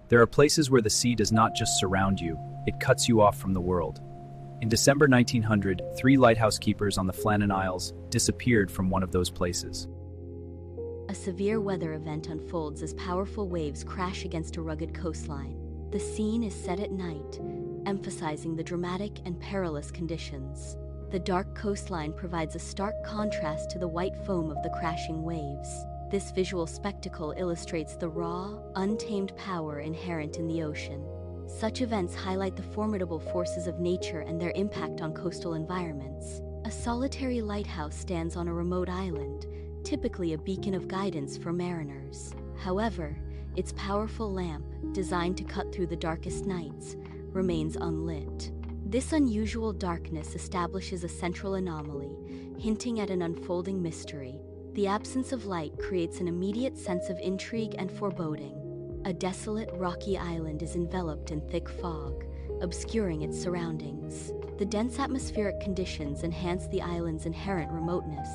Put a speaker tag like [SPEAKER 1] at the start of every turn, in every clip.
[SPEAKER 1] There are places where the sea does not just surround you, it cuts you off from the world. In December 1900, 3 lighthouse keepers on the Flannan Isles disappeared from one of those places.
[SPEAKER 2] A severe weather event unfolds as powerful waves crash against a rugged coastline. The scene is set at night, emphasizing the dramatic and perilous conditions. The dark coastline provides a stark contrast to the white foam of the crashing waves. This visual spectacle illustrates the raw, untamed power inherent in the ocean. Such events highlight the formidable forces of nature and their impact on coastal environments. A solitary lighthouse stands on a remote island, typically a beacon of guidance for mariners. However, its powerful lamp, designed to cut through the darkest nights, remains unlit. This unusual darkness establishes a central anomaly, hinting at an unfolding mystery. The absence of light creates an immediate sense of intrigue and foreboding. A desolate, rocky island is enveloped in thick fog, obscuring its surroundings. The dense atmospheric conditions enhance the island's inherent remoteness.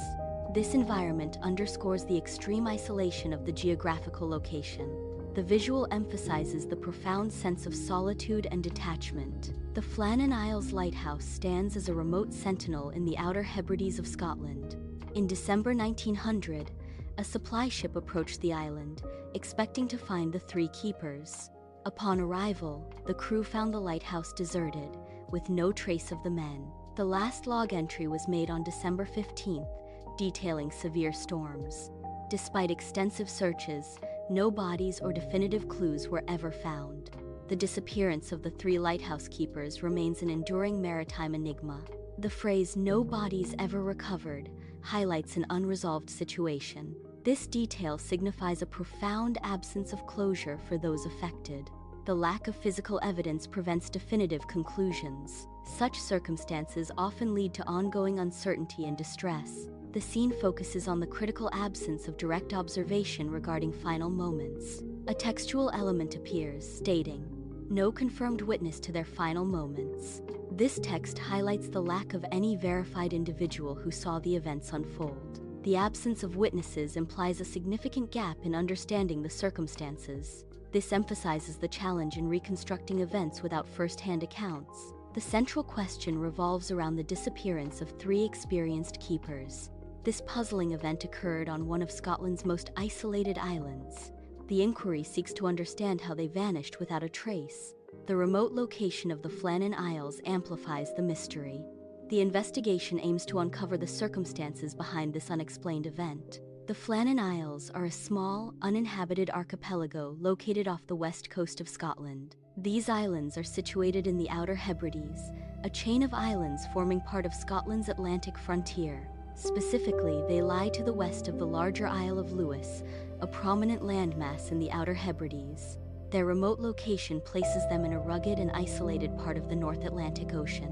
[SPEAKER 2] This environment underscores the extreme isolation of the geographical location. The visual emphasizes the profound sense of solitude and detachment. The Flannan Isles Lighthouse stands as a remote sentinel in the Outer Hebrides of Scotland. In December 1900, a supply ship approached the island, expecting to find the 3 keepers. Upon arrival, the crew found the lighthouse deserted, with no trace of the men. The last log entry was made on December 15th, detailing severe storms. Despite extensive searches, no bodies or definitive clues were ever found. The disappearance of the 3 lighthouse keepers remains an enduring maritime enigma. The phrase "no bodies ever recovered" highlights an unresolved situation. This detail signifies a profound absence of closure for those affected. The lack of physical evidence prevents definitive conclusions. Such circumstances often lead to ongoing uncertainty and distress. The scene focuses on the critical absence of direct observation regarding final moments. A textual element appears, stating, "No confirmed witness to their final moments." This text highlights the lack of any verified individual who saw the events unfold. The absence of witnesses implies a significant gap in understanding the circumstances. This emphasizes the challenge in reconstructing events without first-hand accounts. The central question revolves around the disappearance of 3 experienced keepers. This puzzling event occurred on one of Scotland's most isolated islands. The inquiry seeks to understand how they vanished without a trace. The remote location of the Flannan Isles amplifies the mystery. The investigation aims to uncover the circumstances behind this unexplained event. The Flannan Isles are a small, uninhabited archipelago located off the west coast of Scotland. These islands are situated in the Outer Hebrides, a chain of islands forming part of Scotland's Atlantic frontier. Specifically, they lie to the west of the larger Isle of Lewis, a prominent landmass in the Outer Hebrides. Their remote location places them in a rugged and isolated part of the North Atlantic Ocean.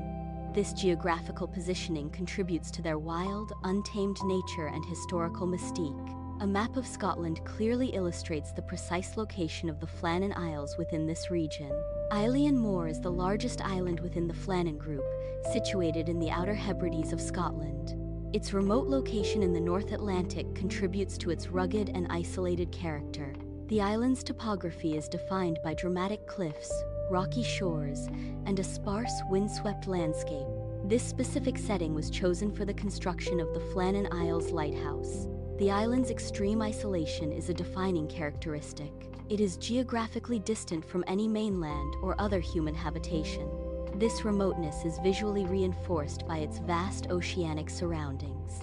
[SPEAKER 2] This geographical positioning contributes to their wild, untamed nature and historical mystique. A map of Scotland clearly illustrates the precise location of the Flannan Isles within this region. Eilean Moor is the largest island within the Flannan group, situated in the Outer Hebrides of Scotland. Its remote location in the North Atlantic contributes to its rugged and isolated character. The island's topography is defined by dramatic cliffs, rocky shores, and a sparse, windswept landscape. This specific setting was chosen for the construction of the Flannan Isles Lighthouse. The island's extreme isolation is a defining characteristic. It is geographically distant from any mainland or other human habitation. This remoteness is visually reinforced by its vast oceanic surroundings.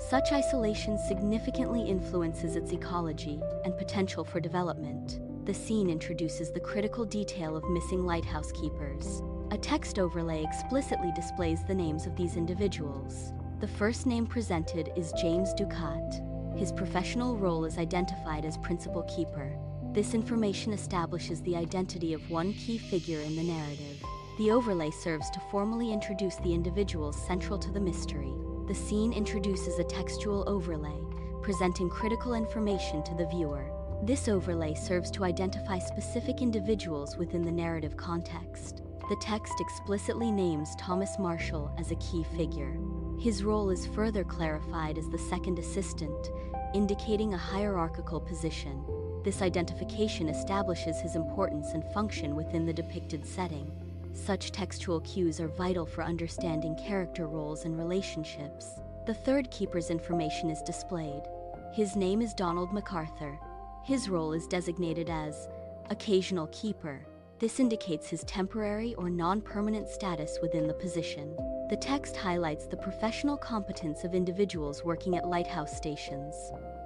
[SPEAKER 2] Such isolation significantly influences its ecology and potential for development. The scene introduces the critical detail of missing lighthouse keepers. A text overlay explicitly displays the names of these individuals. The first name presented is James Ducat. His professional role is identified as principal keeper. This information establishes the identity of one key figure in the narrative. The overlay serves to formally introduce the individuals central to the mystery. The scene introduces a textual overlay, presenting critical information to the viewer. This overlay serves to identify specific individuals within the narrative context. The text explicitly names Thomas Marshall as a key figure. His role is further clarified as the second assistant, indicating a hierarchical position. This identification establishes his importance and function within the depicted setting. Such textual cues are vital for understanding character roles and relationships. The third keeper's information is displayed. His name is Donald MacArthur. His role is designated as occasional keeper. This indicates his temporary or non-permanent status within the position. The text highlights the professional competence of individuals working at lighthouse stations.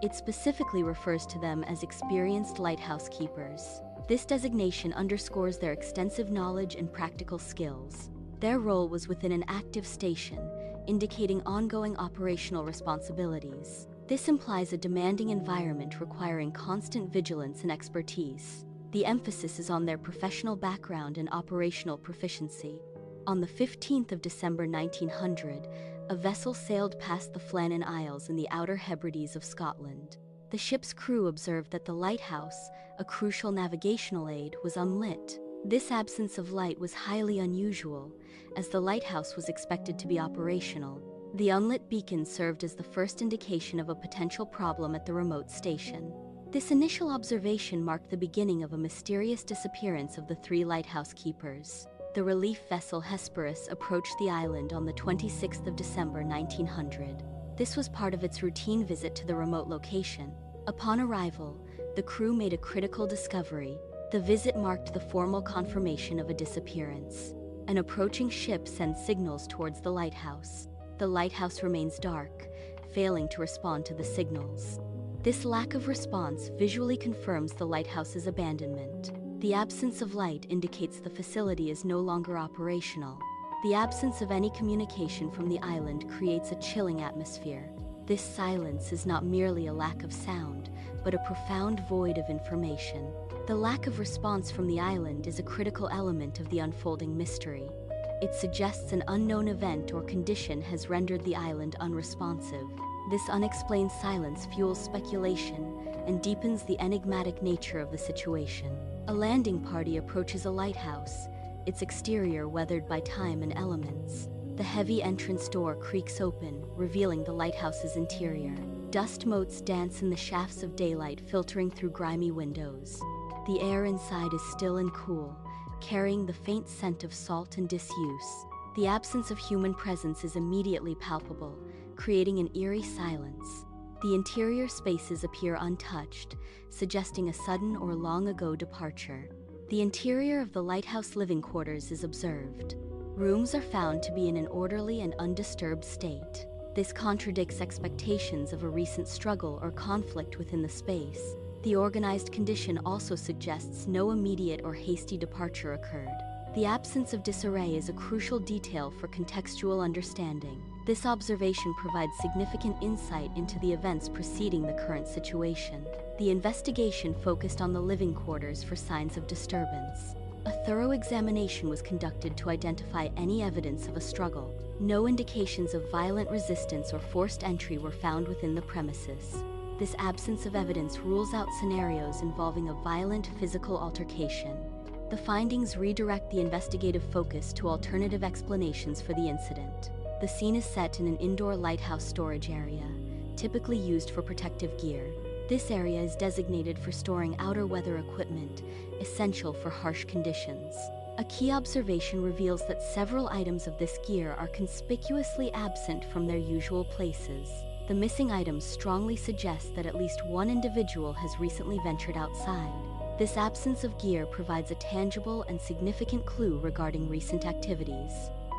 [SPEAKER 2] It specifically refers to them as experienced lighthouse keepers. This designation underscores their extensive knowledge and practical skills. Their role was within an active station, indicating ongoing operational responsibilities. This implies a demanding environment requiring constant vigilance and expertise. The emphasis is on their professional background and operational proficiency. On the 15th of December 1900, a vessel sailed past the Flannan Isles in the Outer Hebrides of Scotland. The ship's crew observed that the lighthouse, a crucial navigational aid, was unlit. This absence of light was highly unusual, as the lighthouse was expected to be operational. The unlit beacon served as the first indication of a potential problem at the remote station. This initial observation marked the beginning of a mysterious disappearance of the 3 lighthouse keepers. The relief vessel Hesperus approached the island on the 26th of December 1900. This was part of its routine visit to the remote location. Upon arrival, the crew made a critical discovery. The visit marked the formal confirmation of a disappearance. An approaching ship sends signals towards the lighthouse. The lighthouse remains dark, failing to respond to the signals. This lack of response visually confirms the lighthouse's abandonment. The absence of light indicates the facility is no longer operational. The absence of any communication from the island creates a chilling atmosphere. This silence is not merely a lack of sound, but a profound void of information. The lack of response from the island is a critical element of the unfolding mystery. It suggests an unknown event or condition has rendered the island unresponsive. This unexplained silence fuels speculation and deepens the enigmatic nature of the situation. A landing party approaches a lighthouse, its exterior weathered by time and elements. The heavy entrance door creaks open, revealing the lighthouse's interior. Dust motes dance in the shafts of daylight filtering through grimy windows. The air inside is still and cool, carrying the faint scent of salt and disuse. The absence of human presence is immediately palpable, creating an eerie silence. The interior spaces appear untouched, suggesting a sudden or long-ago departure. The interior of the lighthouse living quarters is observed. Rooms are found to be in an orderly and undisturbed state. This contradicts expectations of a recent struggle or conflict within the space. The organized condition also suggests no immediate or hasty departure occurred. The absence of disarray is a crucial detail for contextual understanding. This observation provides significant insight into the events preceding the current situation. The investigation focused on the living quarters for signs of disturbance. A thorough examination was conducted to identify any evidence of a struggle. No indications of violent resistance or forced entry were found within the premises. This absence of evidence rules out scenarios involving a violent physical altercation. The findings redirect the investigative focus to alternative explanations for the incident. The scene is set in an indoor lighthouse storage area, typically used for protective gear. This area is designated for storing outer weather equipment, essential for harsh conditions. A key observation reveals that several items of this gear are conspicuously absent from their usual places. The missing items strongly suggest that at least one individual has recently ventured outside. This absence of gear provides a tangible and significant clue regarding recent activities.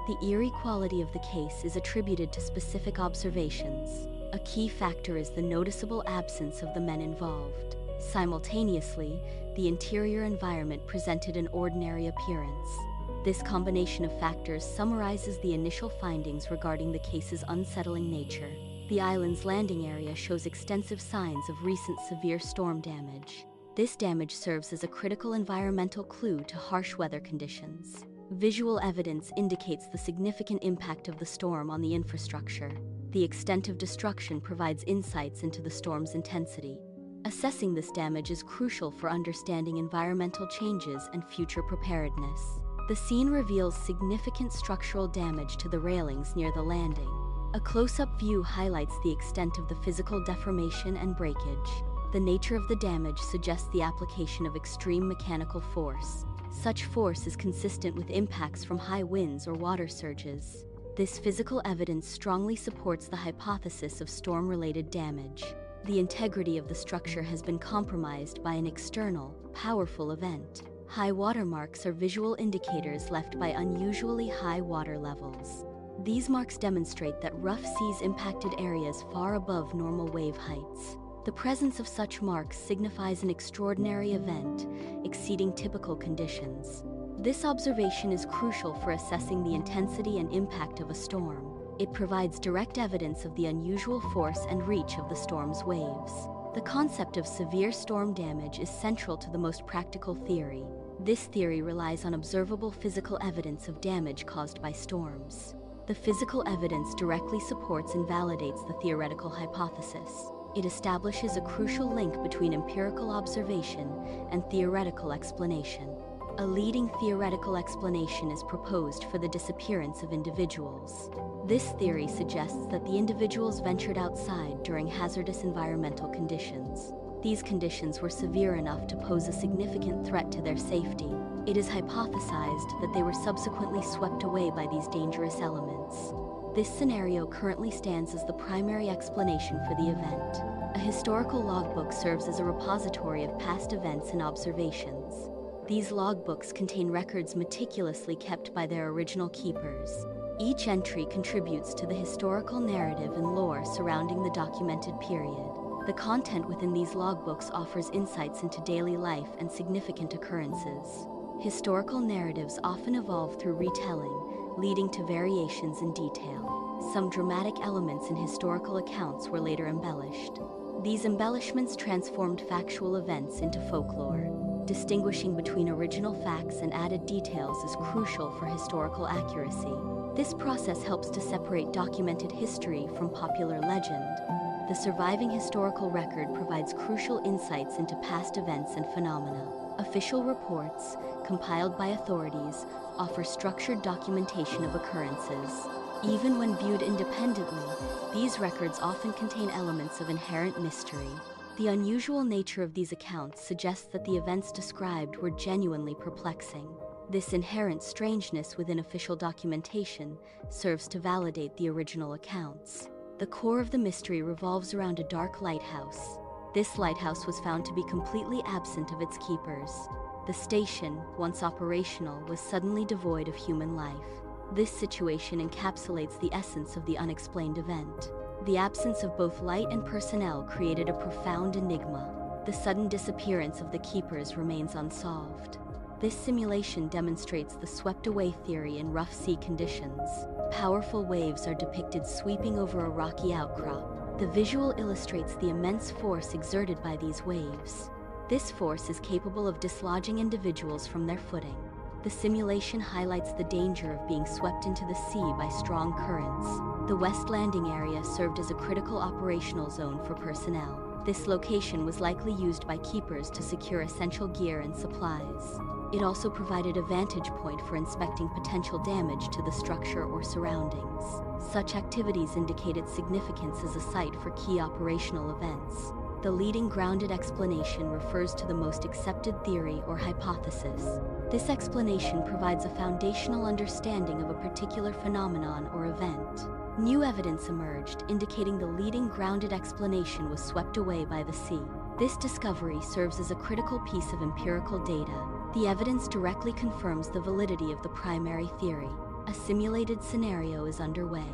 [SPEAKER 2] The eerie quality of the case is attributed to specific observations. A key factor is the noticeable absence of the men involved. Simultaneously, the interior environment presented an ordinary appearance. This combination of factors summarizes the initial findings regarding the case's unsettling nature. The island's landing area shows extensive signs of recent severe storm damage. This damage serves as a critical environmental clue to harsh weather conditions. Visual evidence indicates the significant impact of the storm on the infrastructure. The extent of destruction provides insights into the storm's intensity. Assessing this damage is crucial for understanding environmental changes and future preparedness. The scene reveals significant structural damage to the railings near the landing. A close-up view highlights the extent of the physical deformation and breakage. The nature of the damage suggests the application of extreme mechanical force. Such force is consistent with impacts from high winds or water surges. This physical evidence strongly supports the hypothesis of storm-related damage. The integrity of the structure has been compromised by an external, powerful event. High water marks are visual indicators left by unusually high water levels. These marks demonstrate that rough seas impacted areas far above normal wave heights. The presence of such marks signifies an extraordinary event, exceeding typical conditions. This observation is crucial for assessing the intensity and impact of a storm. It provides direct evidence of the unusual force and reach of the storm's waves. The concept of severe storm damage is central to the most practical theory. This theory relies on observable physical evidence of damage caused by storms. The physical evidence directly supports and validates the theoretical hypothesis. It establishes a crucial link between empirical observation and theoretical explanation. A leading theoretical explanation is proposed for the disappearance of individuals. This theory suggests that the individuals ventured outside during hazardous environmental conditions. These conditions were severe enough to pose a significant threat to their safety. It is hypothesized that they were subsequently swept away by these dangerous elements. This scenario currently stands as the primary explanation for the event. A historical logbook serves as a repository of past events and observations. These logbooks contain records meticulously kept by their original keepers. Each entry contributes to the historical narrative and lore surrounding the documented period. The content within these logbooks offers insights into daily life and significant occurrences. Historical narratives often evolve through retelling, leading to variations in detail. Some dramatic elements in historical accounts were later embellished. These embellishments transformed factual events into folklore. Distinguishing between original facts and added details is crucial for historical accuracy. This process helps to separate documented history from popular legend. The surviving historical record provides crucial insights into past events and phenomena. Official reports, compiled by authorities, offer structured documentation of occurrences. Even when viewed independently, these records often contain elements of inherent mystery. The unusual nature of these accounts suggests that the events described were genuinely perplexing. This inherent strangeness within official documentation serves to validate the original accounts. The core of the mystery revolves around a dark lighthouse. This lighthouse was found to be completely absent of its keepers. The station, once operational, was suddenly devoid of human life. This situation encapsulates the essence of the unexplained event. The absence of both light and personnel created a profound enigma. The sudden disappearance of the keepers remains unsolved. This simulation demonstrates the swept-away theory in rough sea conditions. Powerful waves are depicted sweeping over a rocky outcrop. The visual illustrates the immense force exerted by these waves. This force is capable of dislodging individuals from their footing. The simulation highlights the danger of being swept into the sea by strong currents. The West Landing area served as a critical operational zone for personnel. This location was likely used by keepers to secure essential gear and supplies. It also provided a vantage point for inspecting potential damage to the structure or surroundings. Such activities indicated significance as a site for key operational events. The leading grounded explanation refers to the most accepted theory or hypothesis. This explanation provides a foundational understanding of a particular phenomenon or event. New evidence emerged, indicating the leading grounded explanation was swept away by the sea. This discovery serves as a critical piece of empirical data. The evidence directly confirms the validity of the primary theory. A simulated scenario is underway,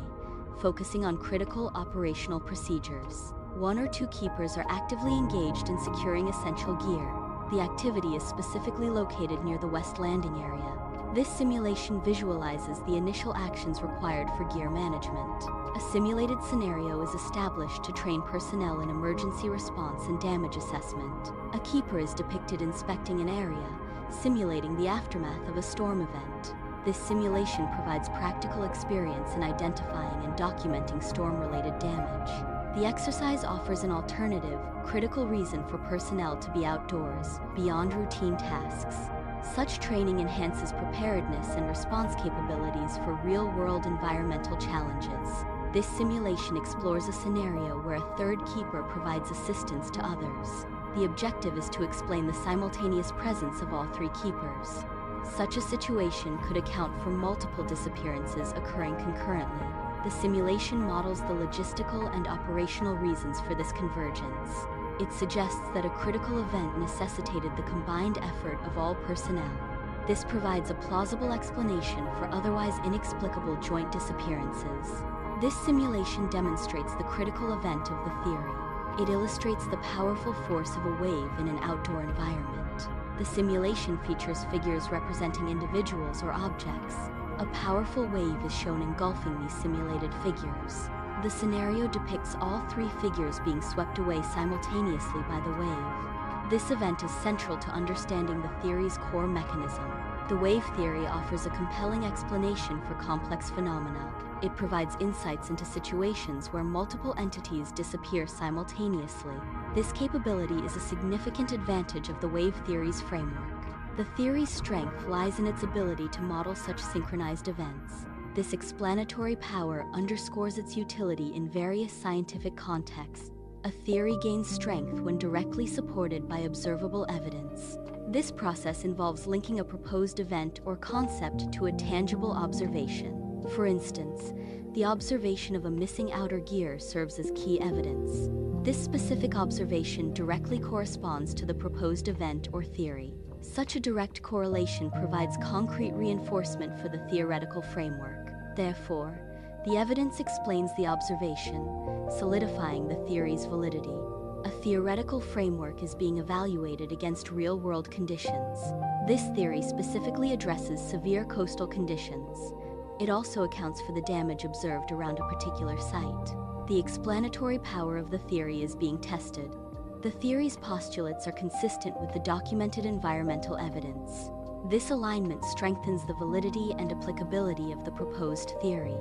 [SPEAKER 2] focusing on critical operational procedures. One or two keepers are actively engaged in securing essential gear. The activity is specifically located near the West Landing area. This simulation visualizes the initial actions required for gear management. A simulated scenario is established to train personnel in emergency response and damage assessment. A keeper is depicted inspecting an area, simulating the aftermath of a storm event. This simulation provides practical experience in identifying and documenting storm-related damage. The exercise offers an alternative, critical reason for personnel to be outdoors, beyond routine tasks. Such training enhances preparedness and response capabilities for real-world environmental challenges. This simulation explores a scenario where a third keeper provides assistance to others. The objective is to explain the simultaneous presence of all three keepers. Such a situation could account for multiple disappearances occurring concurrently. The simulation models the logistical and operational reasons for this convergence. It suggests that a critical event necessitated the combined effort of all personnel. This provides a plausible explanation for otherwise inexplicable joint disappearances. This simulation demonstrates the critical event of the theory. It illustrates the powerful force of a wave in an outdoor environment. The simulation features figures representing individuals or objects. A powerful wave is shown engulfing these simulated figures. The scenario depicts all three figures being swept away simultaneously by the wave. This event is central to understanding the theory's core mechanism. The wave theory offers a compelling explanation for complex phenomena. It provides insights into situations where multiple entities disappear simultaneously. This capability is a significant advantage of the wave theory's framework. The theory's strength lies in its ability to model such synchronized events. This explanatory power underscores its utility in various scientific contexts. A theory gains strength when directly supported by observable evidence. This process involves linking a proposed event or concept to a tangible observation. For instance, the observation of a missing outer gear serves as key evidence. This specific observation directly corresponds to the proposed event or theory. Such a direct correlation provides concrete reinforcement for the theoretical framework. Therefore, the evidence explains the observation, solidifying the theory's validity. A theoretical framework is being evaluated against real-world conditions. This theory specifically addresses severe coastal conditions. It also accounts for the damage observed around a particular site. The explanatory power of the theory is being tested. The theory's postulates are consistent with the documented environmental evidence. This alignment strengthens the validity and applicability of the proposed theory.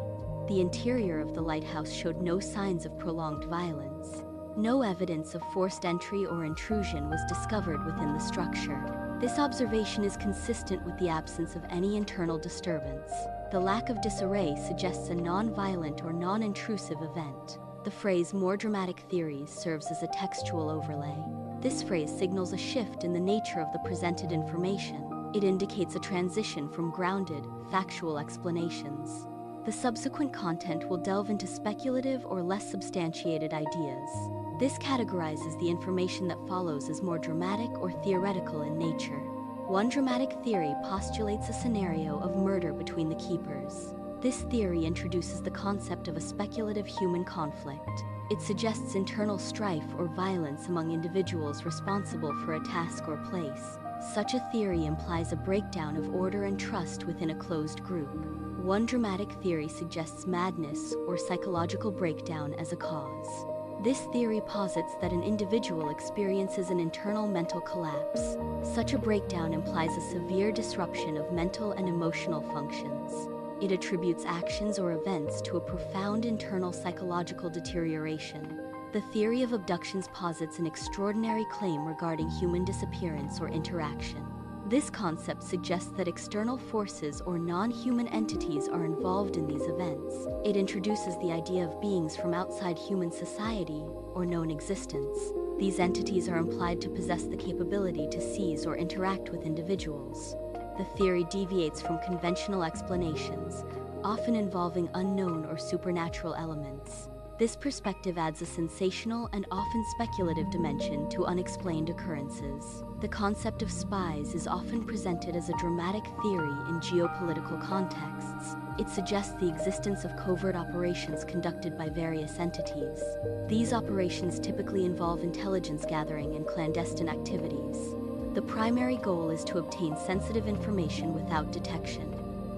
[SPEAKER 2] The interior of the lighthouse showed no signs of prolonged violence. No evidence of forced entry or intrusion was discovered within the structure. This observation is consistent with the absence of any internal disturbance. The lack of disarray suggests a non-violent or non-intrusive event. The phrase "more dramatic theories" serves as a textual overlay. This phrase signals a shift in the nature of the presented information. It indicates a transition from grounded, factual explanations. The subsequent content will delve into speculative or less substantiated ideas. This categorizes the information that follows as more dramatic or theoretical in nature. One dramatic theory postulates a scenario of murder between the keepers. This theory introduces the concept of a speculative human conflict. It suggests internal strife or violence among individuals responsible for a task or place. Such a theory implies a breakdown of order and trust within a closed group. One dramatic theory suggests madness or psychological breakdown as a cause. This theory posits that an individual experiences an internal mental collapse. Such a breakdown implies a severe disruption of mental and emotional functions. It attributes actions or events to a profound internal psychological deterioration. The theory of abductions posits an extraordinary claim regarding human disappearance or interaction. This concept suggests that external forces or non-human entities are involved in these events. It introduces the idea of beings from outside human society or known existence. These entities are implied to possess the capability to seize or interact with individuals. The theory deviates from conventional explanations, often involving unknown or supernatural elements. This perspective adds a sensational and often speculative dimension to unexplained occurrences. The concept of spies is often presented as a dramatic theory in geopolitical contexts. It suggests the existence of covert operations conducted by various entities. These operations typically involve intelligence gathering and clandestine activities. The primary goal is to obtain sensitive information without detection.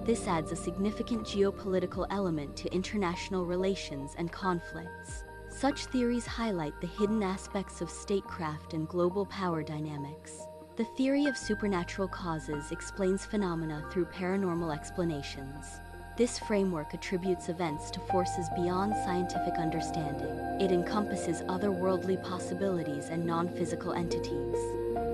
[SPEAKER 2] This adds a significant geopolitical element to international relations and conflicts. Such theories highlight the hidden aspects of statecraft and global power dynamics. The theory of supernatural causes explains phenomena through paranormal explanations. This framework attributes events to forces beyond scientific understanding. It encompasses otherworldly possibilities and non-physical entities.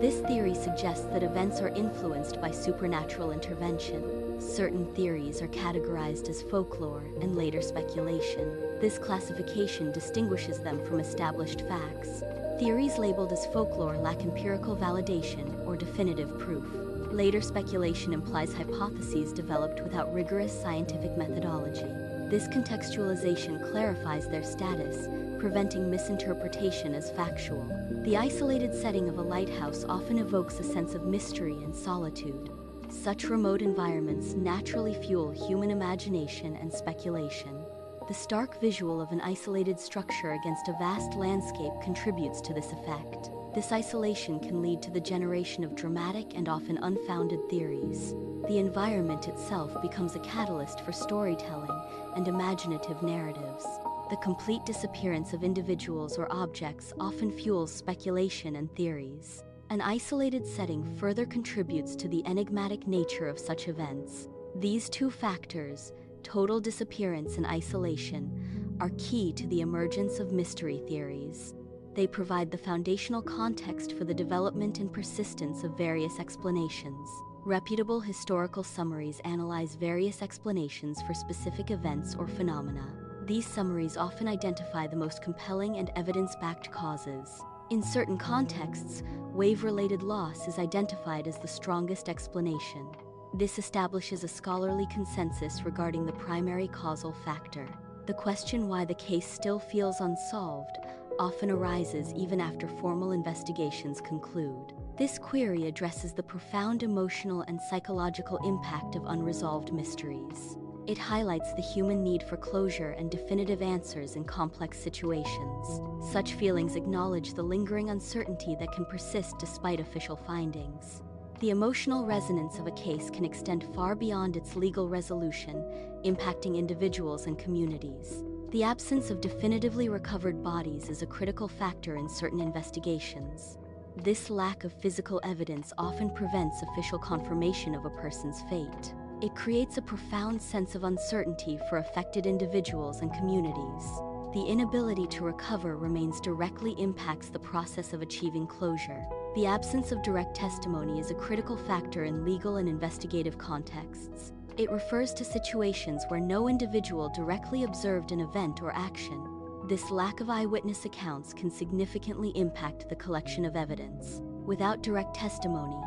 [SPEAKER 2] This theory suggests that events are influenced by supernatural intervention. Certain theories are categorized as folklore and later speculation. This classification distinguishes them from established facts. Theories labeled as folklore lack empirical validation or definitive proof. Later speculation implies hypotheses developed without rigorous scientific methodology. This contextualization clarifies their status, preventing misinterpretation as factual. The isolated setting of a lighthouse often evokes a sense of mystery and solitude. Such remote environments naturally fuel human imagination and speculation. The stark visual of an isolated structure against a vast landscape contributes to this effect. This isolation can lead to the generation of dramatic and often unfounded theories. The environment itself becomes a catalyst for storytelling and imaginative narratives. The complete disappearance of individuals or objects often fuels speculation and theories. An isolated setting further contributes to the enigmatic nature of such events. These two factors, total disappearance and isolation, are key to the emergence of mystery theories. They provide the foundational context for the development and persistence of various explanations. Reputable historical summaries analyze various explanations for specific events or phenomena. These summaries often identify the most compelling and evidence-backed causes. In certain contexts, wave-related loss is identified as the strongest explanation. This establishes a scholarly consensus regarding the primary causal factor. The question why the case still feels unsolved often arises even after formal investigations conclude. This query addresses the profound emotional and psychological impact of unresolved mysteries. It highlights the human need for closure and definitive answers in complex situations. Such feelings acknowledge the lingering uncertainty that can persist despite official findings. The emotional resonance of a case can extend far beyond its legal resolution, impacting individuals and communities. The absence of definitively recovered bodies is a critical factor in certain investigations. This lack of physical evidence often prevents official confirmation of a person's fate. It creates a profound sense of uncertainty for affected individuals and communities. The inability to recover remains directly impacts the process of achieving closure. The absence of direct testimony is a critical factor in legal and investigative contexts. It refers to situations where no individual directly observed an event or action. This lack of eyewitness accounts can significantly impact the collection of evidence. Without direct testimony,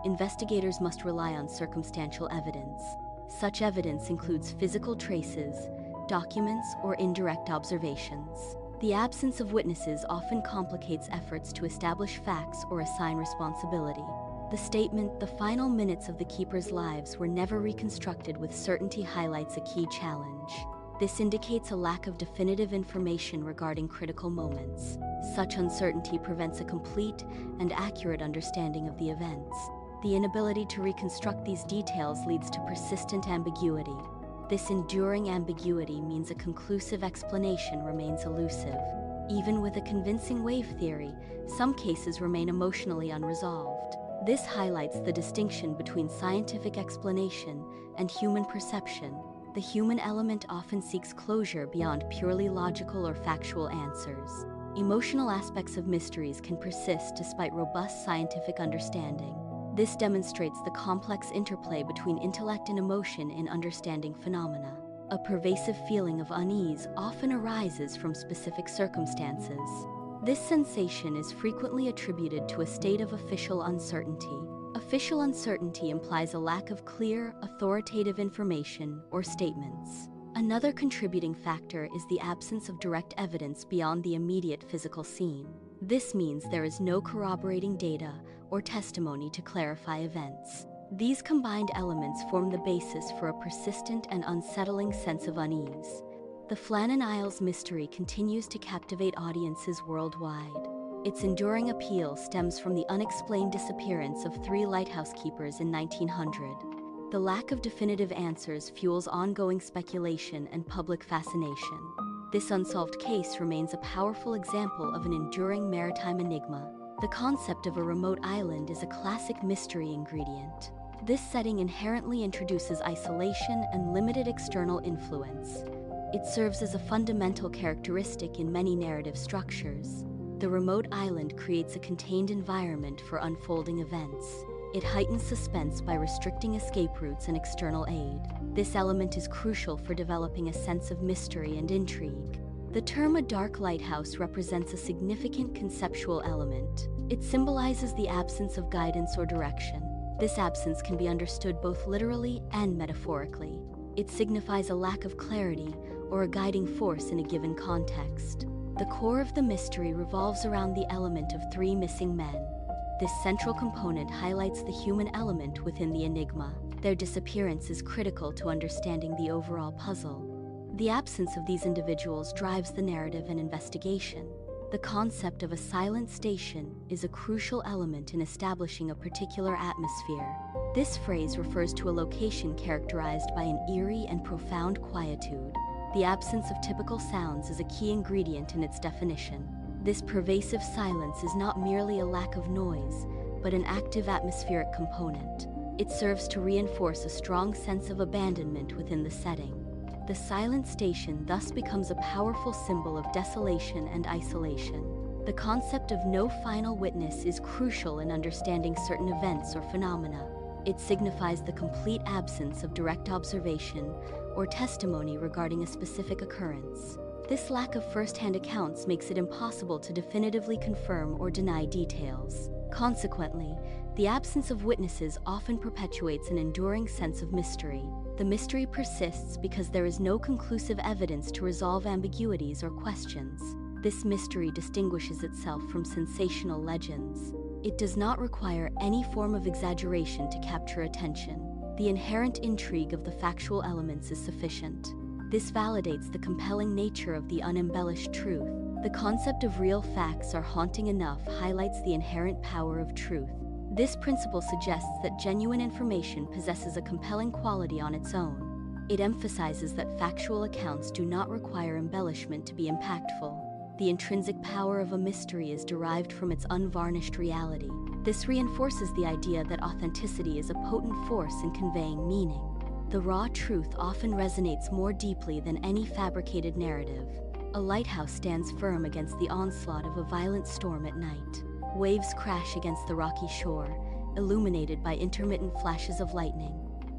[SPEAKER 2] investigators must rely on circumstantial evidence. Such evidence includes physical traces, documents, or indirect observations. The absence of witnesses often complicates efforts to establish facts or assign responsibility. The statement, "The final minutes of the keepers' lives were never reconstructed with certainty," highlights a key challenge. This indicates a lack of definitive information regarding critical moments. Such uncertainty prevents a complete and accurate understanding of the events. The inability to reconstruct these details leads to persistent ambiguity. This enduring ambiguity means a conclusive explanation remains elusive. Even with a convincing wave theory, some cases remain emotionally unresolved. This highlights the distinction between scientific explanation and human perception. The human element often seeks closure beyond purely logical or factual answers. Emotional aspects of mysteries can persist despite robust scientific understanding. This demonstrates the complex interplay between intellect and emotion in understanding phenomena. A pervasive feeling of unease often arises from specific circumstances. This sensation is frequently attributed to a state of official uncertainty. Official uncertainty implies a lack of clear, authoritative information or statements. Another contributing factor is the absence of direct evidence beyond the immediate physical scene. This means there is no corroborating data or testimony to clarify events. These combined elements form the basis for a persistent and unsettling sense of unease. The Flannan Isles Mystery continues to captivate audiences worldwide. Its enduring appeal stems from the unexplained disappearance of 3 lighthouse keepers in 1900. The lack of definitive answers fuels ongoing speculation and public fascination. This unsolved case remains a powerful example of an enduring maritime enigma. The concept of a remote island is a classic mystery ingredient. This setting inherently introduces isolation and limited external influence. It serves as a fundamental characteristic in many narrative structures. The remote island creates a contained environment for unfolding events. It heightens suspense by restricting escape routes and external aid. This element is crucial for developing a sense of mystery and intrigue. The term "a dark lighthouse" represents a significant conceptual element. It symbolizes the absence of guidance or direction. This absence can be understood both literally and metaphorically. It signifies a lack of clarity or a guiding force in a given context. The core of the mystery revolves around the element of 3 missing men. This central component highlights the human element within the enigma. Their disappearance is critical to understanding the overall puzzle. The absence of these individuals drives the narrative and investigation. The concept of a silent station is a crucial element in establishing a particular atmosphere. This phrase refers to a location characterized by an eerie and profound quietude. The absence of typical sounds is a key ingredient in its definition. This pervasive silence is not merely a lack of noise, but an active atmospheric component. It serves to reinforce a strong sense of abandonment within the setting. The silent station thus becomes a powerful symbol of desolation and isolation. The concept of no final witness is crucial in understanding certain events or phenomena. It signifies the complete absence of direct observation or testimony regarding a specific occurrence. This lack of first-hand accounts makes it impossible to definitively confirm or deny details. Consequently, the absence of witnesses often perpetuates an enduring sense of mystery. The mystery persists because there is no conclusive evidence to resolve ambiguities or questions. This mystery distinguishes itself from sensational legends. It does not require any form of exaggeration to capture attention. The inherent intrigue of the factual elements is sufficient. This validates the compelling nature of the unembellished truth. The concept of real facts are haunting enough highlights the inherent power of truth. This principle suggests that genuine information possesses a compelling quality on its own. It emphasizes that factual accounts do not require embellishment to be impactful. The intrinsic power of a mystery is derived from its unvarnished reality. This reinforces the idea that authenticity is a potent force in conveying meaning. The raw truth often resonates more deeply than any fabricated narrative. A lighthouse stands firm against the onslaught of a violent storm at night. Waves crash against the rocky shore, illuminated by intermittent flashes of lightning.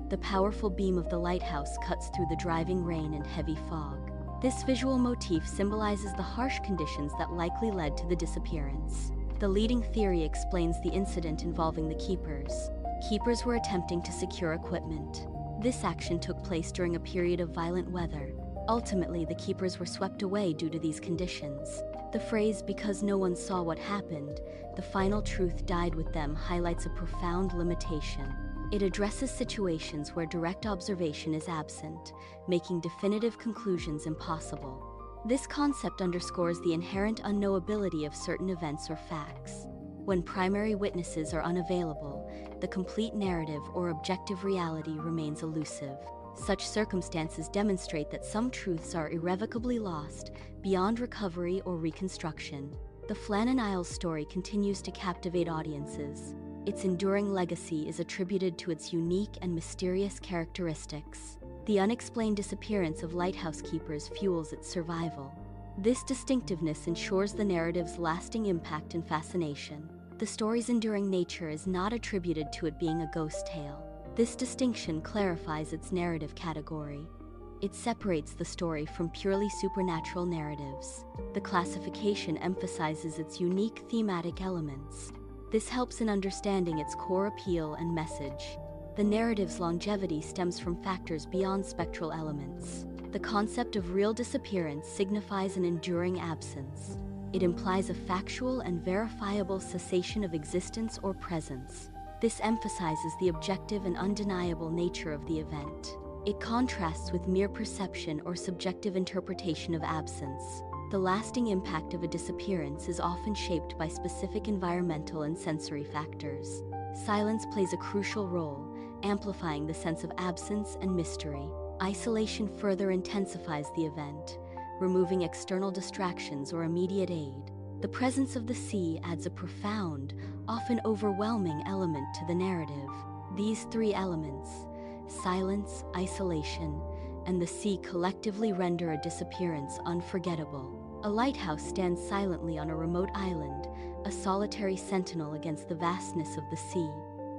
[SPEAKER 2] The powerful beam of the lighthouse cuts through the driving rain and heavy fog. This visual motif symbolizes the harsh conditions that likely led to the disappearance. The leading theory explains the incident involving the keepers. Keepers were attempting to secure equipment. This action took place during a period of violent weather. Ultimately, the keepers were swept away due to these conditions. The phrase "because no one saw what happened, the final truth died with them" highlights a profound limitation. It addresses situations where direct observation is absent, making definitive conclusions impossible. This concept underscores the inherent unknowability of certain events or facts. When primary witnesses are unavailable, the complete narrative or objective reality remains elusive. Such circumstances demonstrate that some truths are irrevocably lost, beyond recovery or reconstruction. The Flannan Isles story continues to captivate audiences. Its enduring legacy is attributed to its unique and mysterious characteristics. The unexplained disappearance of lighthouse keepers fuels its survival. This distinctiveness ensures the narrative's lasting impact and fascination. The story's enduring nature is not attributed to it being a ghost tale. This distinction clarifies its narrative category. It separates the story from purely supernatural narratives. The classification emphasizes its unique thematic elements. This helps in understanding its core appeal and message. The narrative's longevity stems from factors beyond spectral elements. The concept of real disappearance signifies an enduring absence. It implies a factual and verifiable cessation of existence or presence. This emphasizes the objective and undeniable nature of the event. It contrasts with mere perception or subjective interpretation of absence. The lasting impact of a disappearance is often shaped by specific environmental and sensory factors. Silence plays a crucial role, amplifying the sense of absence and mystery. Isolation further intensifies the event, removing external distractions or immediate aid. The presence of the sea adds a profound, often overwhelming element to the narrative. These 3 elements, silence, isolation, and the sea, collectively render a disappearance unforgettable. A lighthouse stands silently on a remote island, a solitary sentinel against the vastness of the sea.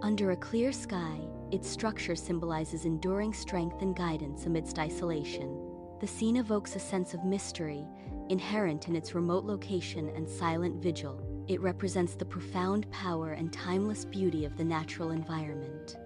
[SPEAKER 2] Under a clear sky, its structure symbolizes enduring strength and guidance amidst isolation. The scene evokes a sense of mystery, inherent in its remote location and silent vigil. It represents the profound power and timeless beauty of the natural environment.